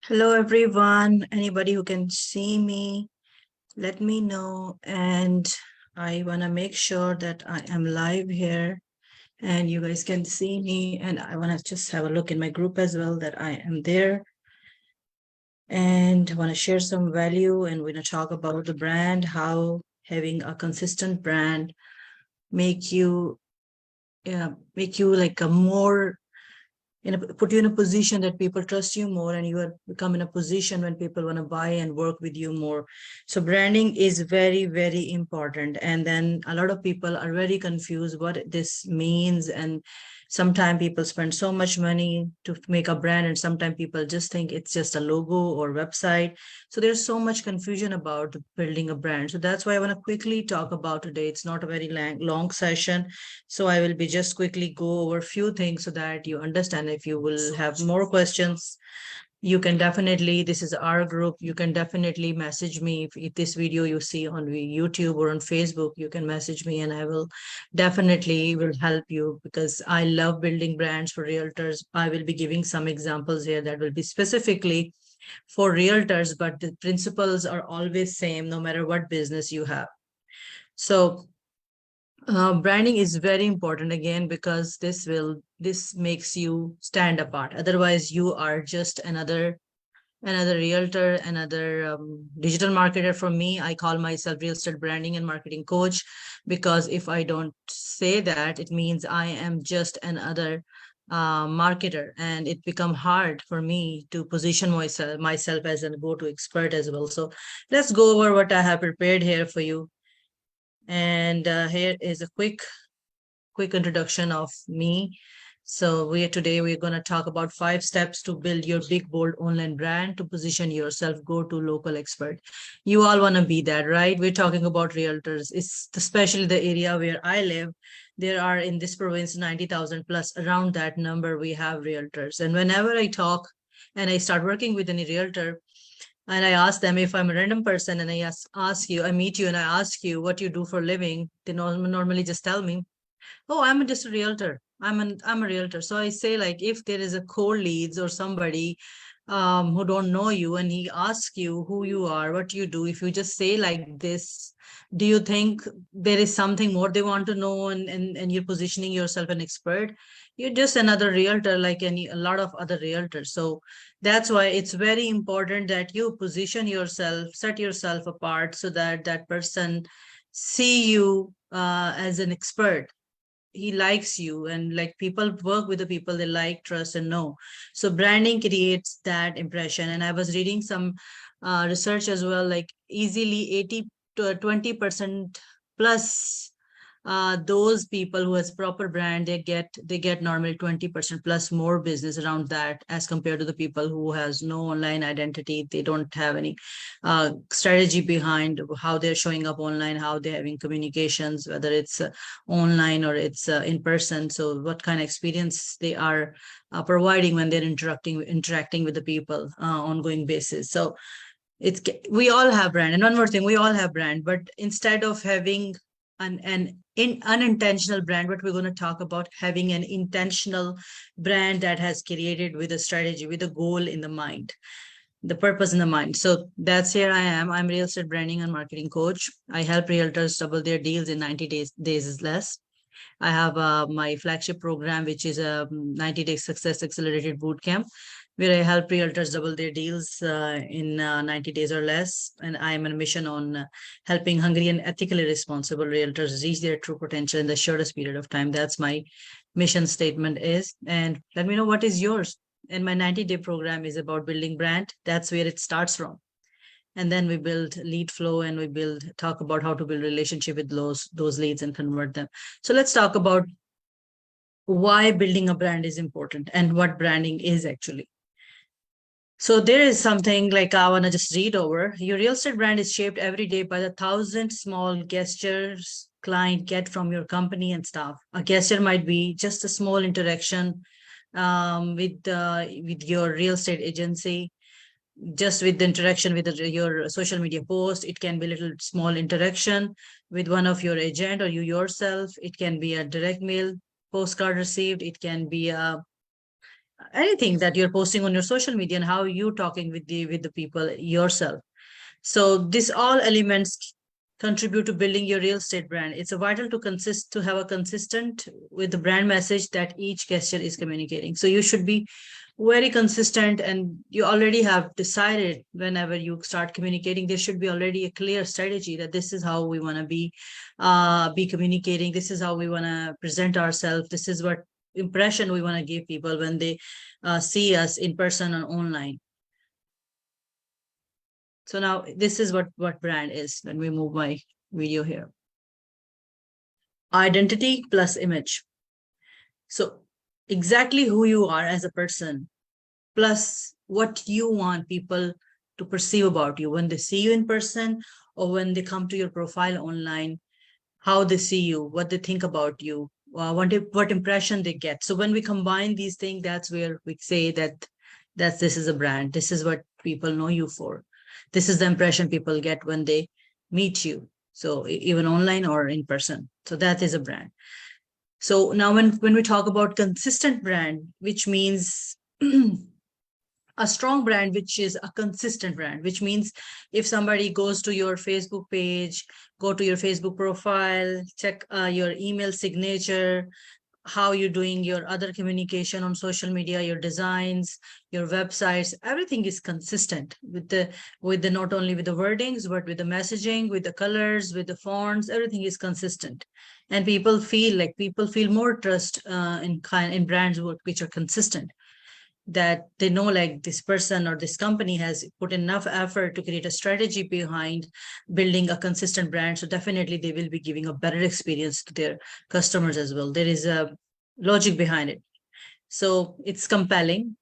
Hello, everyone. Anybody who can see me, let me know. And I want to make sure that I am live here and you guys can see me. And I want to just have a look in my group as well that I am there. And I want to share some value and we're going to talk about the brand, how having a consistent brand make you like a more put you in a position that people trust you more, and you are become in a position when people want to buy and work with you more. So branding is very, very important. And then a lot of people are very confused what this means. And sometimes people spend so much money to make a brand, and sometimes people just think it's just a logo or website. So there's so much confusion about building a brand. So that's why I want to quickly talk about today. It's not a very long session, so I will be just quickly go over a few things so that you understand. If you will have more questions, you can definitely, this is our group, you can definitely message me. If this video you see on YouTube or on Facebook, you can message me and I will definitely will help you, because I love building brands for realtors. I will be giving some examples here that will be specifically for realtors, but the principles are always same no matter what business you have. So branding is very important again, because this makes you stand apart. Otherwise you are just another realtor, another digital marketer. For me, I call myself real estate branding and marketing coach, because if I don't say that, it means I am just another marketer, and it become hard for me to position myself as a go-to expert as well. So let's go over what I have prepared here for you. And here is a quick introduction of me. So today we're going to talk about 5 steps to build your big bold online brand, to position yourself go to local expert. You all want to be that, right? We're talking about realtors. It's especially the area where I live. There are in this province 90,000 plus, around that number we have realtors. And whenever I talk and I start working with any realtor, and I ask them, if I'm a random person and I ask you, I meet you and I ask you what you do for a living, they normally just tell me, oh, I'm just a realtor. I'm a realtor. So I say, like, if there is a cold leads or somebody who don't know you and he asks you who you are, what you do, if you just say like this, do you think there is something more they want to know, and you're positioning yourself an expert? You're just another realtor like a lot of other realtors. So that's why it's very important that you position yourself, set yourself apart, so that that person see you as an expert. He likes you, and like people work with the people they like, trust, and know. So branding creates that impression. And I was reading some research as well, like easily 80 to 20% plus, those people who has proper brand, they get normally 20% plus more business around that, as compared to the people who has no online identity. They don't have any strategy behind how they're showing up online, how they're having communications, whether it's online or it's in person. So what kind of experience they are providing when they're interacting with the people ongoing basis. So it's, we all have brand. And one more thing, we all have brand, but instead of having an unintentional brand, what we're going to talk about, having an intentional brand that has created with a strategy, with a goal in the mind, the purpose in the mind. So that's, here I am. I'm real estate branding and marketing coach. I help realtors double their deals in 90 days is less. I have my flagship program, which is a 90-day success accelerated bootcamp, where I help realtors double their deals in 90 days or less. And I am on a mission on helping hungry and ethically responsible realtors reach their true potential in the shortest period of time. That's my mission statement is. And let me know what is yours. And my 90-day program is about building brand. That's where it starts from. And then we build lead flow, and we talk about how to build relationship with those leads and convert them. So let's talk about why building a brand is important and what branding is actually. So there is something like I want to just read over. Your real estate brand is shaped every day by the 1,000 small gestures client get from your company and staff. A gesture might be just a small interaction with your real estate agency, just with the interaction with your social media post. It can be a little small interaction with one of your agent or you yourself. It can be a direct mail postcard received. It can be anything that you're posting on your social media and how you're talking with the people yourself. So this all elements contribute to building your real estate brand. It's a vital to have a consistent with the brand message that each gesture is communicating. So you should be very consistent, and you already have decided whenever you start communicating, there should be already a clear strategy that this is how we want to be communicating. This is how we want to present ourselves. This is what impression we want to give people when they see us in person or online. So now this is what brand is. When we move my video here, identity plus image. So exactly who you are as a person, plus what you want people to perceive about you when they see you in person or when they come to your profile online, how they see you, what they think about you, what impression they get. So when we combine these things, that's where we say that this is a brand. This is what people know you for. This is the impression people get when they meet you. So even online or in person. So that is a brand. So now when we talk about consistent brand, which means a strong brand, which is a consistent brand, which means if somebody goes to your Facebook page, go to your Facebook profile, check your email signature, how you're doing your other communication on social media, your designs, your websites, everything is consistent with the not only with the wordings, but with the messaging, with the colors, with the fonts, everything is consistent. And people feel more trust in brands which are consistent, that they know like this person or this company has put enough effort to create a strategy behind building a consistent brand. So definitely they will be giving a better experience to their customers as well. There is a logic behind it. So it's compelling,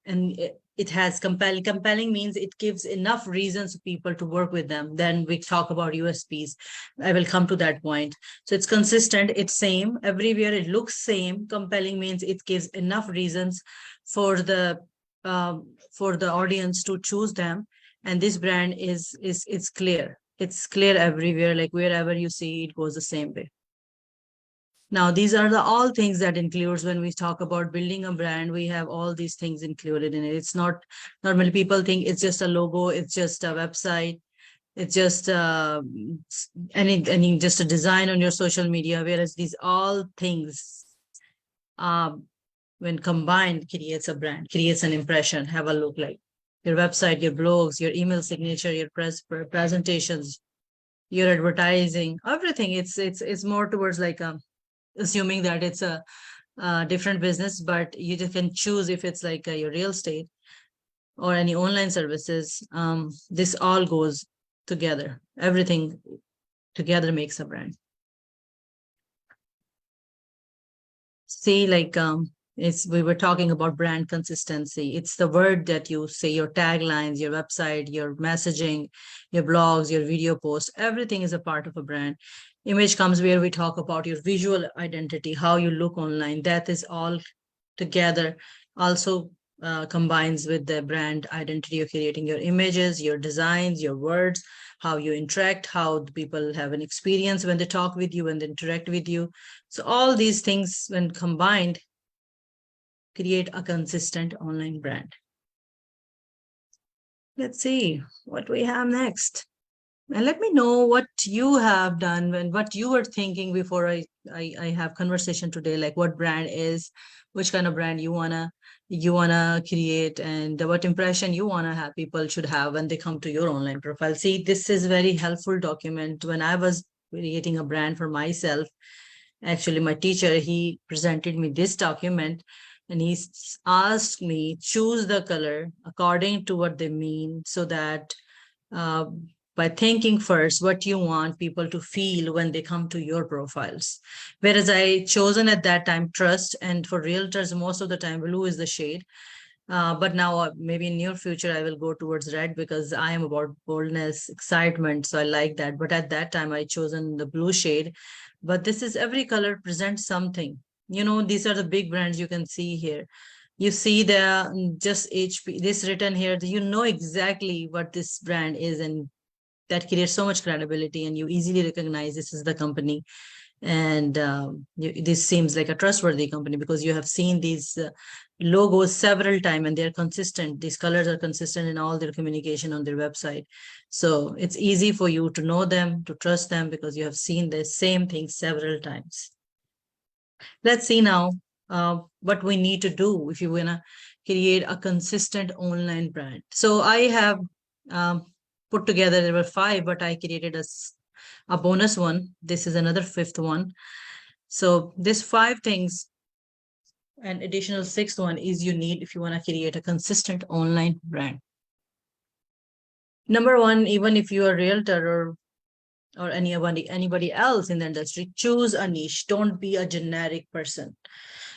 and it has compelling means it gives enough reasons for people to work with them. Then we talk about USPs. I will come to that point. So it's consistent, it's same everywhere, it looks same. Compelling means it gives enough reasons for the audience to choose them. And this brand is clear. It's clear everywhere, like wherever you see it goes the same way. Now, these are the all things that includes when we talk about building a brand. We have all these things included in it. It's not normally people think it's just a logo, it's just a website, it's just any just a design on your social media. Whereas these all things, when combined, creates a brand, creates an impression. Have a look like your website, your blogs, your email signature, your presentations, your advertising, everything. It's more towards like assuming that it's a different business, but you just can choose if it's like your real estate or any online services. This all goes together. Everything together makes a brand. See, like we were talking about brand consistency. It's the word that you say, your taglines, your website, your messaging, your blogs, your video posts, everything is a part of a brand. Image comes where we talk about your visual identity, how you look online. That is all together also combines with the brand identity. You're creating your images, your designs, your words, how you interact, how the people have an experience when they talk with you, when they interact with you. So all these things, when combined, create a consistent online brand. Let's see what we have next. And let me know what you have done and what you were thinking before I have conversation today, like what brand is, which kind of brand you wanna create, and what impression you wanna have people should have when they come to your online profile. See, this is very helpful document. When I was creating a brand for myself, actually my teacher, he presented me this document, and he asked me choose the color according to what they mean, so that uh, by thinking first what you want people to feel when they come to your profiles. Whereas I chosen at that time trust, and for realtors, most of the time blue is the shade. But now maybe in near future, I will go towards red because I am about boldness, excitement. So I like that. But at that time, I chosen the blue shade. But this is every color presents something. These are the big brands you can see here. You see the just HP, this written here, you know exactly what this brand is, and that creates so much credibility, and you easily recognize this is the company. And this seems like a trustworthy company because you have seen these logos several times and they're consistent. These colors are consistent in all their communication on their website. So it's easy for you to know them, to trust them, because you have seen the same thing several times. Let's see now what we need to do if you want to create a consistent online brand. So I have um, put together, there were five, but I created a bonus one. This is another fifth one. So this five things, an additional sixth one is you need if you want to create a consistent online brand. Number one, even if you are a realtor or anybody else in the industry, choose a niche. Don't be a generic person.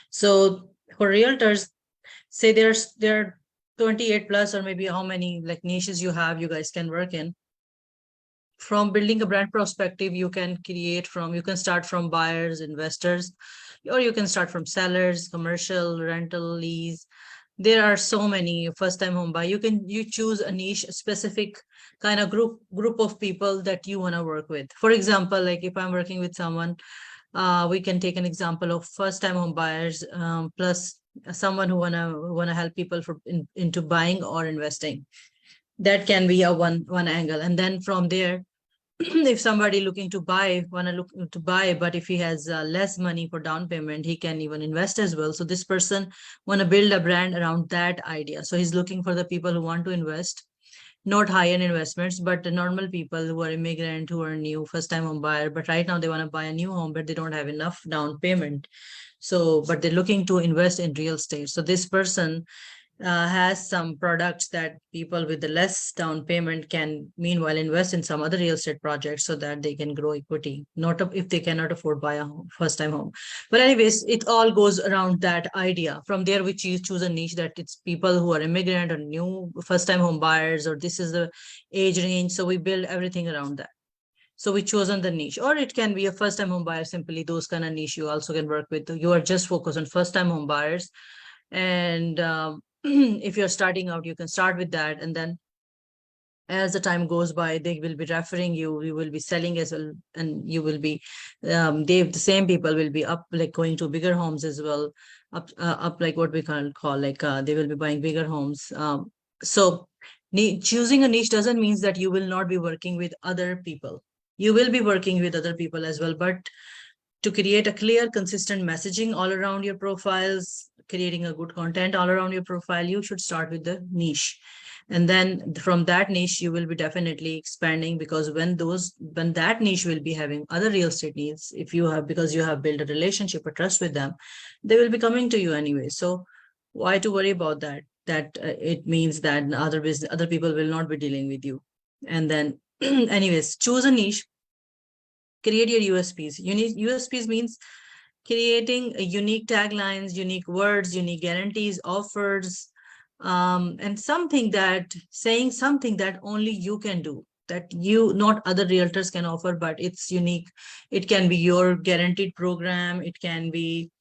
So for realtors, say there are 28 plus or maybe how many like niches you have, you guys can work in. From building a brand perspective, you can start from buyers, investors, or you can start from sellers, commercial, rental, lease. There are so many first time home buy. You choose a niche, a specific kind of group of people that you want to work with. For example, like if I'm working with someone, we can take an example of first time home buyers, plus someone who wanna help people into buying or investing. That can be a one angle. And then from there, if somebody looking to buy, but if he has less money for down payment, he can even invest as well. So this person want to build a brand around that idea. So he's looking for the people who want to invest, not high-end investments, but the normal people who are immigrant, who are new, first-time home buyer. But right now they want to buy a new home, but they don't have enough down payment. So, but they're looking to invest in real estate. So this person has some products that people with the less down payment can meanwhile invest in some other real estate projects so that they can grow equity, not if they cannot afford buy a first time home. But anyways, it all goes around that idea. From there we choose a niche that it's people who are immigrant or new first time home buyers, or this is the age range. So we build everything around that. So we chosen the niche, or it can be a first time home buyer, simply those kind of niche you also can work with. You are just focused on first time home buyers. And if you're starting out, you can start with that. And then as the time goes by, they will be referring you, you will be selling as well. And you will be, the same people will be up, like going to bigger homes as well, up like what we can call, like they will be buying bigger homes. So choosing a niche doesn't mean that you will not be working with other people. You will be working with other people as well, but to create a clear, consistent messaging all around your profiles, creating a good content all around your profile, you should start with the niche. And then from that niche, you will be definitely expanding, because when that niche will be having other real estate needs, if you have, because you have built a relationship or trust with them, they will be coming to you anyway. So why to worry about that? That it means that other people will not be dealing with you. And then anyways, choose a niche, create your USPs. USPs means creating unique taglines, unique words, unique guarantees, offers, and saying something that only you can do, that not other realtors can offer, but it's unique. It can be your guaranteed program. It can be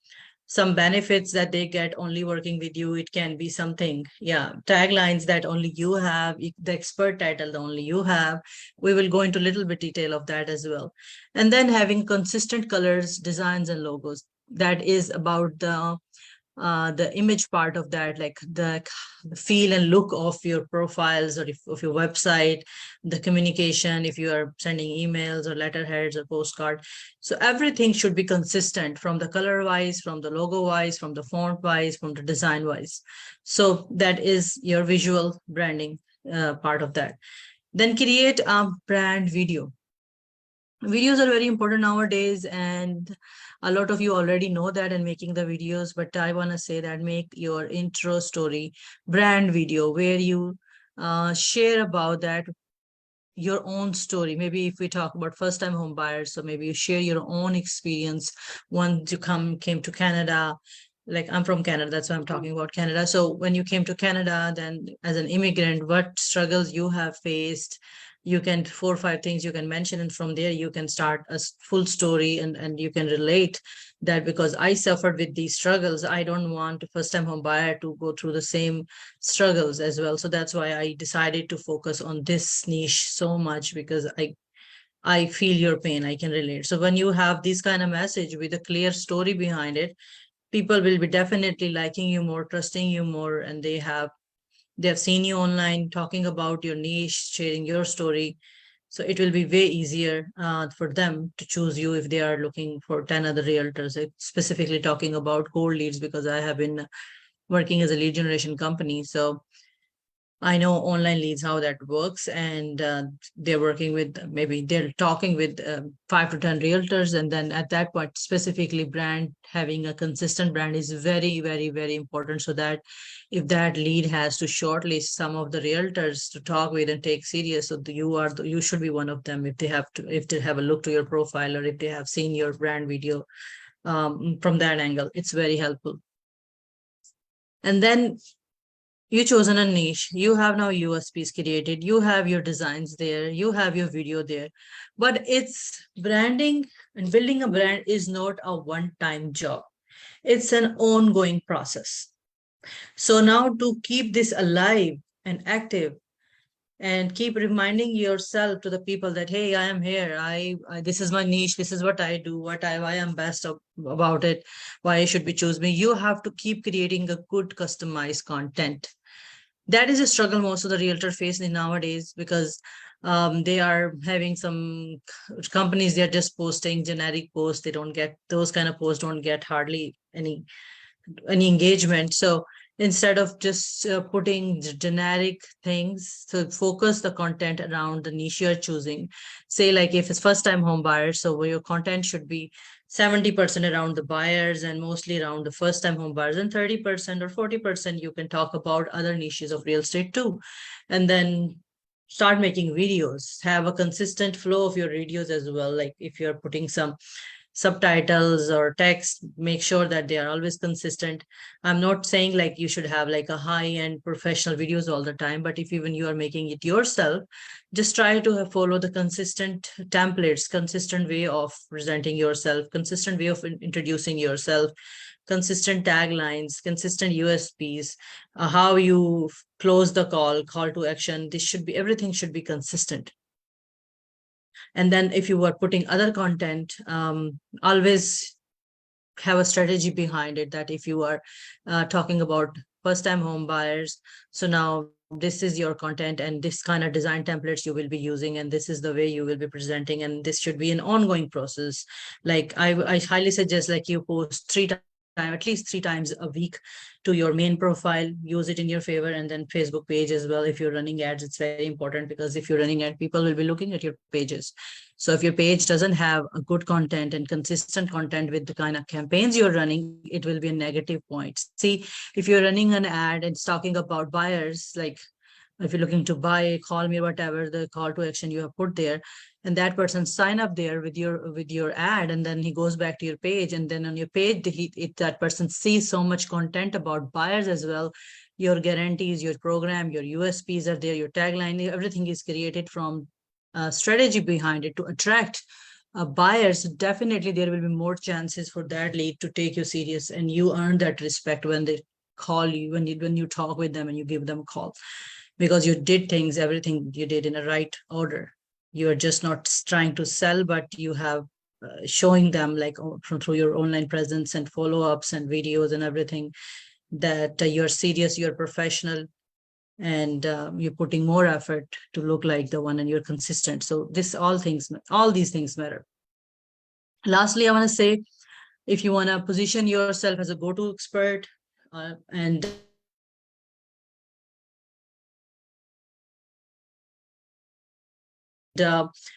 some benefits that they get only working with you. It can be something, yeah, taglines that only you have, the expert title that only you have. We will go into a little bit detail of that as well. And then having consistent colors, designs, and logos. That is about the image part of that, like the feel and look of your profiles, or of your website, the communication, if you are sending emails or letterheads or postcard. So everything should be consistent, from the color wise, from the logo wise, from the font wise, from the design wise. So that is your visual branding part of that. Then create a brand video. Videos are very important nowadays, and a lot of you already know that and making the videos, but I want to say that make your intro story brand video, where you share about that, your own story. Maybe if we talk about first time home buyers, so maybe you share your own experience once you came to Canada. Like I'm from Canada, that's why I'm talking about Canada. So when you came to Canada, then as an immigrant, what struggles you have faced, you can 4 or 5 things you can mention, and from there you can start a full story, and you can relate that, because I suffered with these struggles. I don't want a first time home buyer to go through the same struggles as well. So that's why I decided to focus on this niche so much, because I feel your pain, I can relate. So when you have this kind of message with a clear story behind it, people will be definitely liking you more, trusting you more, and they have seen you online talking about your niche, sharing your story. So it will be way easier for them to choose you if they are looking for 10 other realtors. Specifically talking about cold leads, because I have been working as a lead generation company. So I know online leads, how that works, and they're working with, maybe they're talking with 5 to 10 realtors, and then at that point, specifically brand, having a consistent brand is very, very, very important. So that if that lead has to shortlist some of the realtors to talk with and take serious, so you should be one of them. If they have a look to your profile, or if they have seen your brand video from that angle, it's very helpful. And then you chosen a niche, you have now USPs created, you have your designs there, you have your video there. But it's branding, and building a brand is not a one-time job. It's an ongoing process. So now to keep this alive and active, and keep reminding yourself to the people that, hey, I am here, I this is my niche, this is what I do, why I'm best about it, why you should be choose me. You have to keep creating a good customized content. That is a struggle most of the realtor face in nowadays, because they are having some companies, they're just posting generic posts. They don't get those kind of posts, don't get hardly any engagement. So instead of just putting generic things, so focus the content around the niche you're choosing. Say like if it's first time home buyers, so where your content should be 70% around the buyers and mostly around the first time home buyers, and 30% or 40% you can talk about other niches of real estate too. And then start making videos, have a consistent flow of your videos as well. Like if you're putting some subtitles or text, make sure that they are always consistent. I'm not saying like you should have like a high end professional videos all the time, but if even you are making it yourself, just try to follow the consistent templates, consistent way of presenting yourself, consistent way of introducing yourself, consistent taglines, consistent USPs, how you close the call to action. This should be, everything should be consistent. And then if you are putting other content, always have a strategy behind it, that if you are talking about first time home buyers, so now this is your content and this kind of design templates you will be using, and this is the way you will be presenting, and this should be an ongoing process. Like I highly suggest like you post at least 3 times a week to your main profile, use it in your favor, and then Facebook page as well. If you're running ads, it's very important, because if you're running ad, people will be looking at your pages. So if your page doesn't have a good content and consistent content with the kind of campaigns you're running, it will be a negative point. See, if you're running an ad and it's talking about buyers, like if you're looking to buy, call me, whatever the call to action you have put there, and that person sign up there with your ad, and then he goes back to your page, and then on your page that person sees so much content about buyers as well. Your guarantees, your program, your USPs are there, your tagline, everything is created from strategy behind it to attract buyers. Definitely there will be more chances for that lead to take you serious, and you earn that respect when they call you, when you talk with them and you give them a call, because you did things, everything you did in a right order. You are just not trying to sell, but you have showing them like from through your online presence and follow-ups and videos and everything, that you're serious, you're professional, and you're putting more effort to look like the one, and you're consistent. So all these things matter. Lastly, I want to say, if you want to position yourself as a go-to expert, and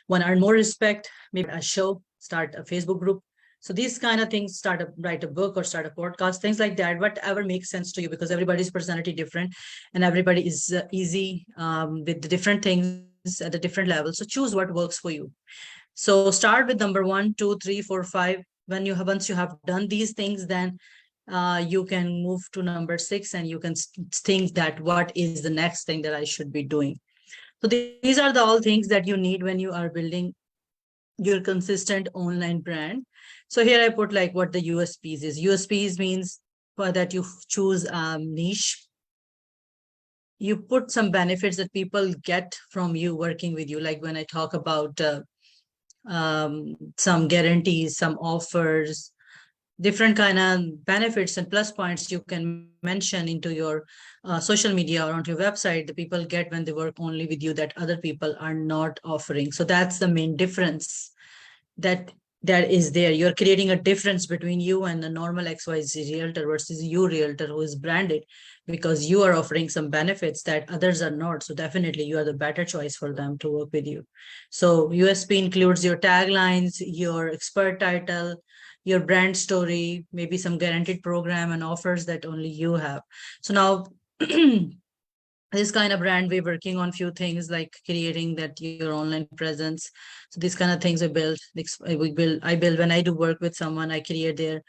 want to earn more respect, maybe a show, start a Facebook group. So these kind of things, write a book or start a podcast, things like that, whatever makes sense to you, because everybody's personality different, and everybody is easy with the different things at the different levels. So choose what works for you. So start with number 1, 2, 3, 4, 5. Once you have done these things, then you can move to number 6, and you can think that what is the next thing that I should be doing. So these are the all things that you need when you are building your consistent online brand. So here I put like what the USPs is. USPs means that you choose niche. You put some benefits that people get from you working with you. Like when I talk about some guarantees, some offers, different kind of benefits and plus points you can mention into your social media or onto your website, the people get when they work only with you, that other people are not offering. So that's the main difference that is there. You're creating a difference between you and the normal XYZ realtor versus you realtor who is branded, because you are offering some benefits that others are not. So definitely you are the better choice for them to work with you. So USP includes your taglines, your expert title, your brand story, maybe some guaranteed program and offers that only you have. So now this kind of brand, we're working on few things like creating that your online presence. So these kind of things I build when I do work with someone. I create their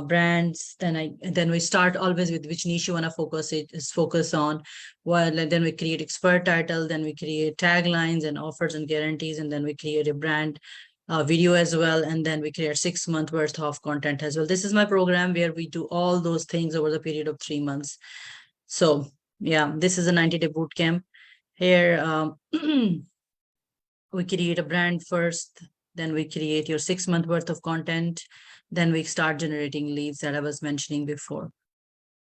brands, then we start always with which niche you want to focus on. Well, and then we create expert title, then we create taglines and offers and guarantees, and then we create a brand video as well, and then we create 6 month worth of content as well. This is my program where we do all those things over the period of 3 months. So yeah, this is a 90-day boot camp. Here, we create a brand first, then we create your 6 month worth of content, then we start generating leads that I was mentioning before.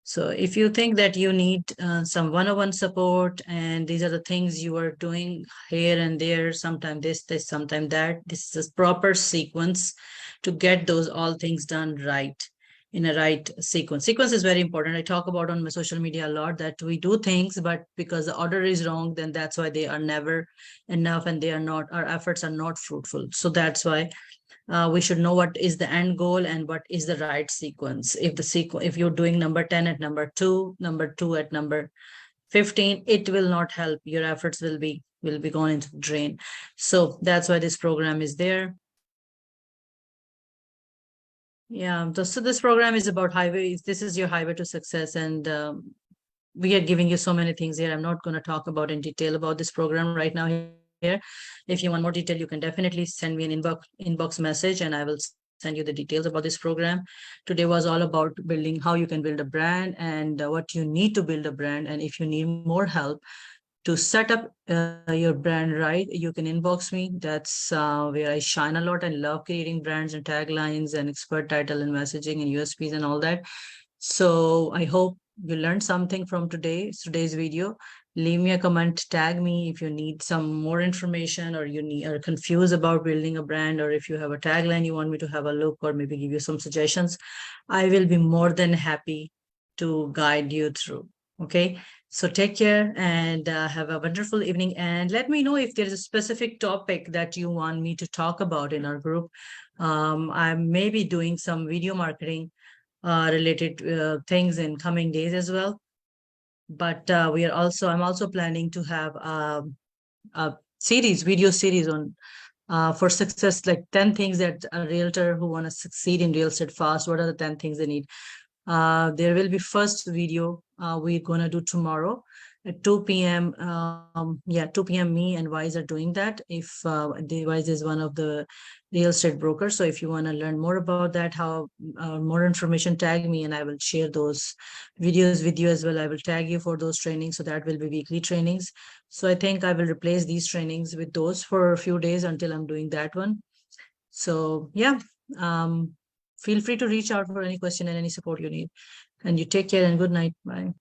So if you think that you need some one-on-one support, and these are the things you are doing here and there, sometime this, sometime that, this is a proper sequence to get those all things done right, in a right sequence. Sequence is very important. I talk about on my social media a lot that we do things, but because the order is wrong, then that's why they are never enough and they are not, our efforts are not fruitful. So that's why we should know what is the end goal and what is the right sequence. If you're doing number 10 at number 2, number 2 at number 15, it will not help. Your efforts will be gone into the drain. So that's why this program is there. Yeah, so this program is about highways. This is your highway to success, and we are giving you so many things here. I'm not going to talk about in detail about this program right now here. If you want more detail, you can definitely send me an inbox message, and I will send you the details about this program. Today was all about building how you can build a brand, and what you need to build a brand. And if you need more help to set up your brand right, you can inbox me. That's where I shine a lot. I love creating brands and taglines and expert title and messaging and USPs and all that. So I hope you learned something from today's video. Leave me a comment, tag me if you need some more information, or are confused about building a brand, or if you have a tagline you want me to have a look, or maybe give you some suggestions. I will be more than happy to guide you through. Okay. So take care and have a wonderful evening. And let me know if there's a specific topic that you want me to talk about in our group. I may be doing some video marketing related things in coming days as well. But I'm also planning to have a video series on for success, like 10 things that a realtor who want to succeed in real estate fast, what are the 10 things they need. There will be first video we're going to do tomorrow at 2 p.m. 2 p.m. Me and Wise are doing that. If Wise is one of the real estate brokers. So if you want to learn more about that, how more information, tag me and I will share those videos with you as well. I will tag you for those trainings. So that will be weekly trainings. So I think I will replace these trainings with those for a few days until I'm doing that one. So yeah, feel free to reach out for any question and any support you need. And you take care and good night. Bye.